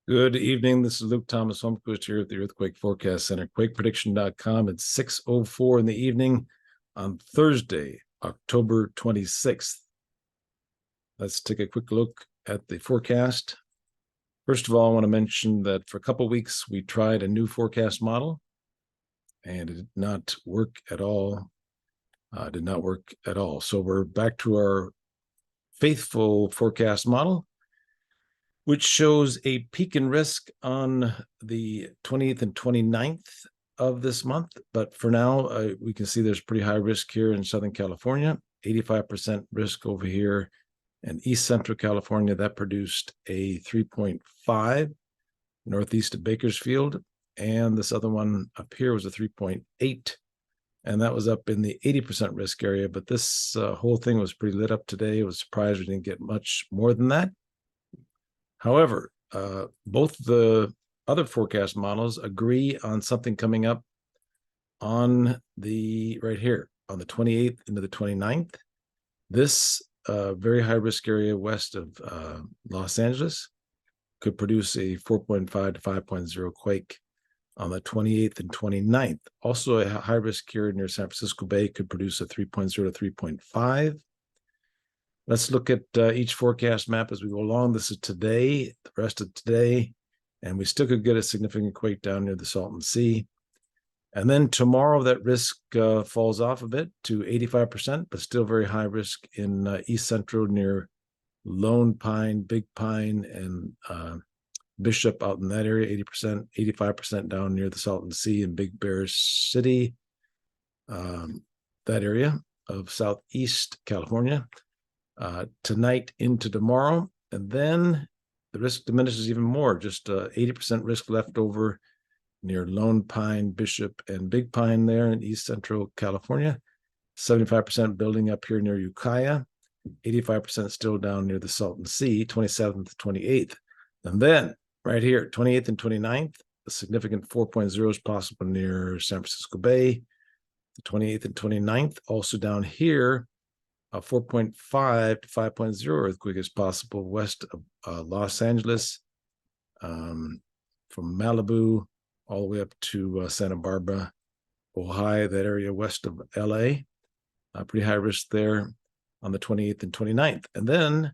Good evening. This is Luke Thomas Holmquist here at the Earthquake Forecast Center, quakeprediction.com. It's 6:04 in the evening on Thursday, October 26th. Let's take a quick look at the forecast. First of all, I want to mention that for a couple of weeks, we tried a new forecast model, and it did not work at all. So we're back to our faithful forecast model, which shows a peak in risk on the 20th and 29th of this month. But for now, we can see there's pretty high risk here in Southern California, 85% risk over here in East Central California. That produced a 3.5 northeast of Bakersfield. And this other one up here was a 3.8. And that was up in the 80% risk area. But this whole thing was pretty lit up today. I was surprised we didn't get much more than that. However, both the other forecast models agree on something coming up on the right here on the 28th into the 29th. This very high risk area west of Los Angeles could produce a 4.5 to 5.0 quake on the 28th and 29th. Also, a high risk area near San Francisco Bay could produce a 3.0 to 3.5. Let's look at each forecast map as we go along. This is today, the rest of today, and we still could get a significant quake down near the Salton Sea. And then tomorrow, that risk falls off a bit to 85%, but still very high risk in East Central near Lone Pine, Big Pine, and Bishop out in that area, 80%, 85% down near the Salton Sea in Big Bear City, that area of Southeast California. Tonight into tomorrow, and then the risk diminishes even more, just 80% risk left over near Lone Pine, Bishop, and Big Pine there in East Central California, 75% building up here near Ukiah, 85% still down near the Salton Sea, 27th to 28th. And then right here, 28th and 29th, a significant 4.0 is possible near San Francisco Bay, the 28th and 29th, also down here, a 4.5 to 5.0 earthquake is possible west of Los Angeles, from Malibu all the way up to Santa Barbara, Ojai, that area west of LA. Pretty high risk there on the 28th and 29th. And then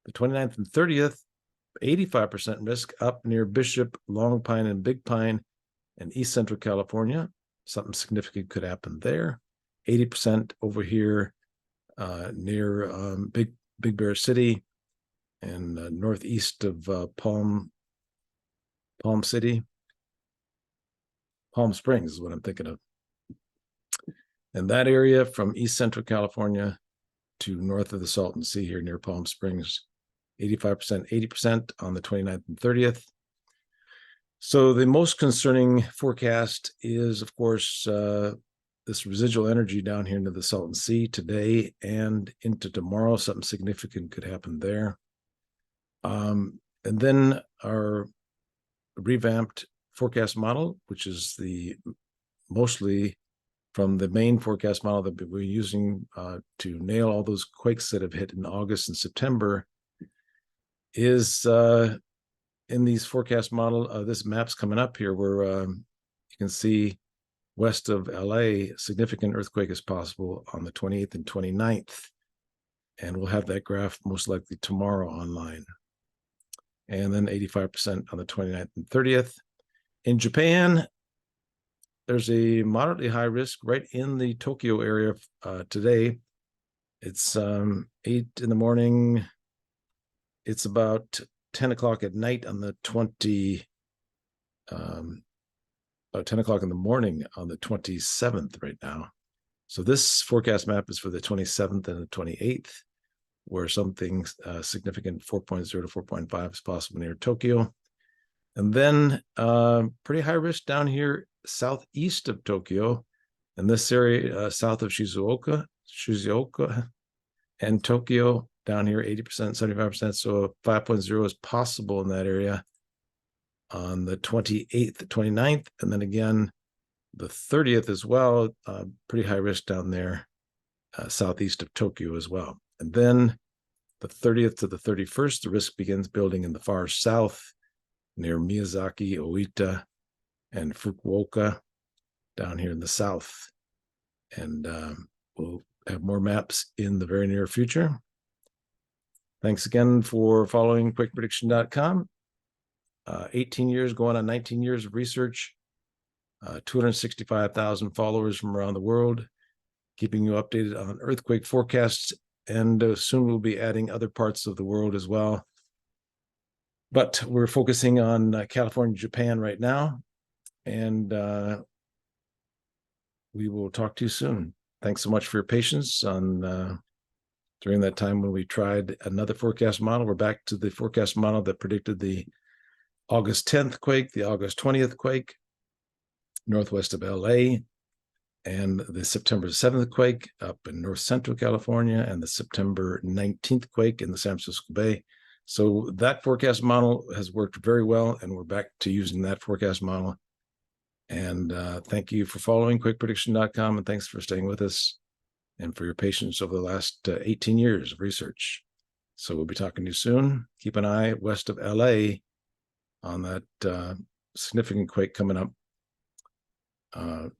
the 29th and 30th, 85% risk up near Bishop, Long Pine, and Big Pine in East Central California. Something significant could happen there. 80% over here near Big Bear City and northeast of Palm Springs is what I'm thinking of. And that area from East Central California to north of the Salton Sea here near Palm Springs, 85%, 80% on the 29th and 30th. So the most concerning forecast is, of course, this residual energy down here into the Salton Sea today and into tomorrow. Something significant could happen there. And then our revamped forecast model, which is the mostly from the main forecast model that we're using to nail all those quakes that have hit in August and September, is in these forecast model. This map's coming up here where you can see west of LA, significant earthquake is possible on the 28th and 29th. And we'll have that graph most likely tomorrow online. And then 85% on the 29th and 30th. In Japan, there's a moderately high risk right in the Tokyo area today. It's 8 in the morning. It's about 10 o'clock at night on the 10 o'clock in the morning on the 27th right now. So this forecast map is for the 27th and the 28th, where something significant 4.0 to 4.5 is possible near Tokyo. And then pretty high risk down here southeast of Tokyo, in this area south of Shizuoka, and Tokyo down here, 80%, 75%. So 5.0 is possible in that area on the 28th, 29th, and then again the 30th as well. Pretty high risk down there southeast of Tokyo as well. And then the 30th to the 31st, the risk begins building in the far south near Miyazaki, Oita, and Fukuoka down here in the south. And we'll have more maps in the very near future. Thanks again for following QuakePrediction.com. 18 years, going on 19 years of research, 265,000 followers from around the world, keeping you updated on earthquake forecasts, and soon we'll be adding other parts of the world as well. But we're focusing on California, Japan right now, and we will talk to you soon. Thanks so much for your patience on during that time when we tried another forecast model. We're back to the forecast model that predicted the August 10th quake, the August 20th quake, northwest of LA, and the September 7th quake up in north central California, and the September 19th quake in the San Francisco Bay. So that forecast model has worked very well, and we're back to using that forecast model. And thank you for following QuakePrediction.com, and thanks for staying with us and for your patience over the last 18 years of research. So we'll be talking to you soon. Keep an eye west of LA on that significant quake coming up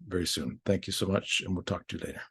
very soon. Thank you so much, and we'll talk to you later.